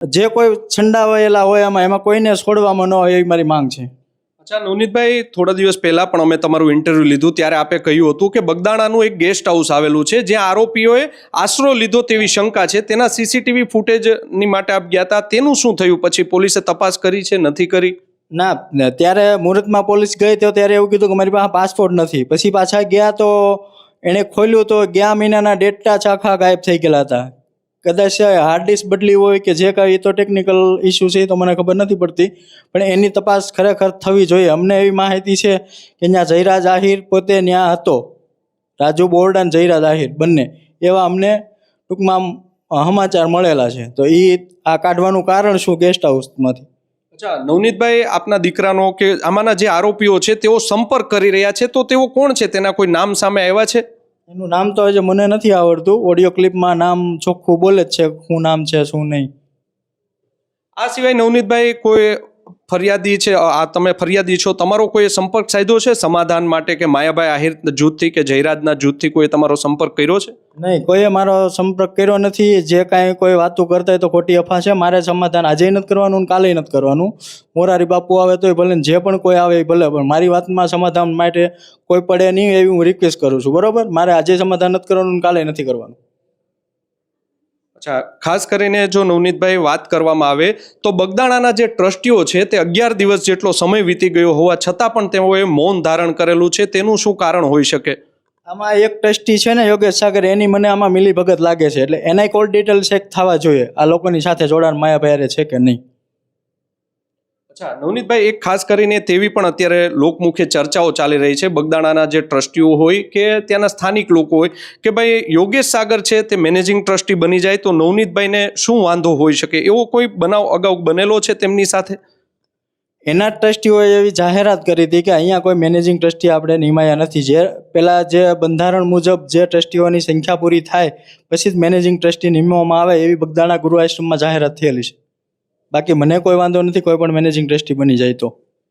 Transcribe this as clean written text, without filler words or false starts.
જે કોઈ છંડાવાયેલા હોય એમાં કોઈને છોડવામાં ન હોય એવી મારી માંગ છે. અચ્છા નવનીતભાઈ, થોડા દિવસ પહેલા પણ અમે તમારું ઇન્ટરવ્યુ લીધું ત્યારે આપે કહ્યું હતું કે બગદાણાનું એક ગેસ્ટ હાઉસ આવેલું છે જ્યાં આરોપીઓએ આશરો લીધો તેવી શંકા છે. તેના સીસીટીવી ફૂટેજની માટે આપ ગયા હતા, તેનું શું થયું? પછી પોલીસે તપાસ કરી છે, નથી કરી? ના, ત્યારે મુહૂર્તમાં પોલીસ ગઈ તો ત્યારે એવું કીધું કે મારી પાસે પાસપોર્ટ નથી. પછી પાછા ગયા તો એણે ખોલ્યું તો ગયા મહિનાના ડેટા આખા ગાયબ થઈ ગયેલા હતા. કદાચ હાર્ડ ડિસ્ક બદલી હોય કે જે કાંઈ, એ તો ટેકનિકલ ઇસ્યુ છે, તો મને ખબર નથી પડતી, પણ એની તપાસ ખરેખર થવી જોઈએ. અમને એવી માહિતી છે કે ત્યાં જયરાજ આહિર પોતે ત્યાં હતો, રાજુ બોરડ અને જયરાજ આહિર બંને, એવા અમને ટૂંકમાં સમાચાર મળેલા છે. તો એ આ કાઢવાનું કારણ શું ગેસ્ટ હાઉસમાંથી? અચ્છા નવનીતભાઈ, આપના દીકરાનો કે આમાંના જે આરોપીઓ છે તેઓ સંપર્ક કરી રહ્યા છે, તો તેઓ કોણ છે? તેના કોઈ નામ સામે આવ્યા છે? એનું નામ તો હજી મને નથી આવડતું. ઓડિયો ક્લિપમાં નામ ચોખ્ખું બોલે જ છે, શું નામ છે શું નહીં. આ સિવાય નવનીતભાઈ કોઈ ફરિયાદી છે, આ તમે ફરિયાદી છો, તમારો કોઈ સંપર્ક સાધ્યો છે સમાધાન માટે, કે માયાભાઈ આહિર જૂથથી કે જયરાજના જૂથથી કોઈ તમારો સંપર્ક કર્યો છે? નહીં, કોઈએ મારો સંપર્ક કર્યો નથી. જે કાંઈ કોઈ વાતો કરતા હોય તો ખોટી અફવા છે. મારે સમાધાન આજે નથી કરવાનું, કાલે નથી કરવાનું. મોરારી બાપુ આવે તોય ભલે, જે પણ કોઈ આવે એ ભલે, પણ મારી વાતમાં સમાધાન માટે કોઈ પડે નહીં એવી હું રિક્વેસ્ટ કરું છું. બરોબર? મારે આજે સમાધાન નથી કરવાનું, કાલે નથી કરવાનું. અચ્છા, ખાસ કરીને જો નવનીતભાઈ વાત કરવામાં આવે તો બગદાણાના જે ટ્રસ્ટીઓ છે તે 11 દિવસ જેટલો સમય વીતી ગયો હોવા છતાં પણ તેઓએ મૌન ધારણ કરેલું છે, તેનું શું કારણ હોઈ શકે? આમાં એક ટ્રસ્ટી છે ને, યોગેશ સાગર, એની મને આમાં મિલીભગત લાગે છે. એટલે એના કોલ ડિટેલ ચેક થવા જોઈએ, આ લોકોની સાથે જોડાણ માયાભાઈ છે કે નહીં. અચ્છા નવનીતભાઈ, એક ખાસ કરીને તેવી પણ અત્યારે લોકમુખે ચર્ચાઓ ચાલી રહી છે, બગદાણાના જે ટ્રસ્ટીઓ હોય કે ત્યાંના સ્થાનિક લોકો હોય, કે ભાઈ યોગેશ સાગર છે તે મેનેજિંગ ટ્રસ્ટી બની જાય તો નવનીતભાઈને શું વાંધો હોઈ શકે? એવો કોઈ બનાવ અગાઉ બનેલો છે તેમની સાથે? એના ટ્રસ્ટીઓએ એવી જાહેરાત કરી હતી કે અહીંયા કોઈ મેનેજિંગ ટ્રસ્ટી આપણે નિમાયા નથી. જે પહેલાં જે બંધારણ મુજબ જે ટ્રસ્ટીઓની સંખ્યા પૂરી થાય પછી જ મેનેજિંગ ટ્રસ્ટી નિમવામાં આવે, એવી બગદાણા ગૃહ આશ્રમમાં જાહેરાત થયેલી છે. બાકી મને કોઈ વાંધો નથી કોઈ પણ મેનેજિંગ ટ્રસ્ટી બની જાય તો.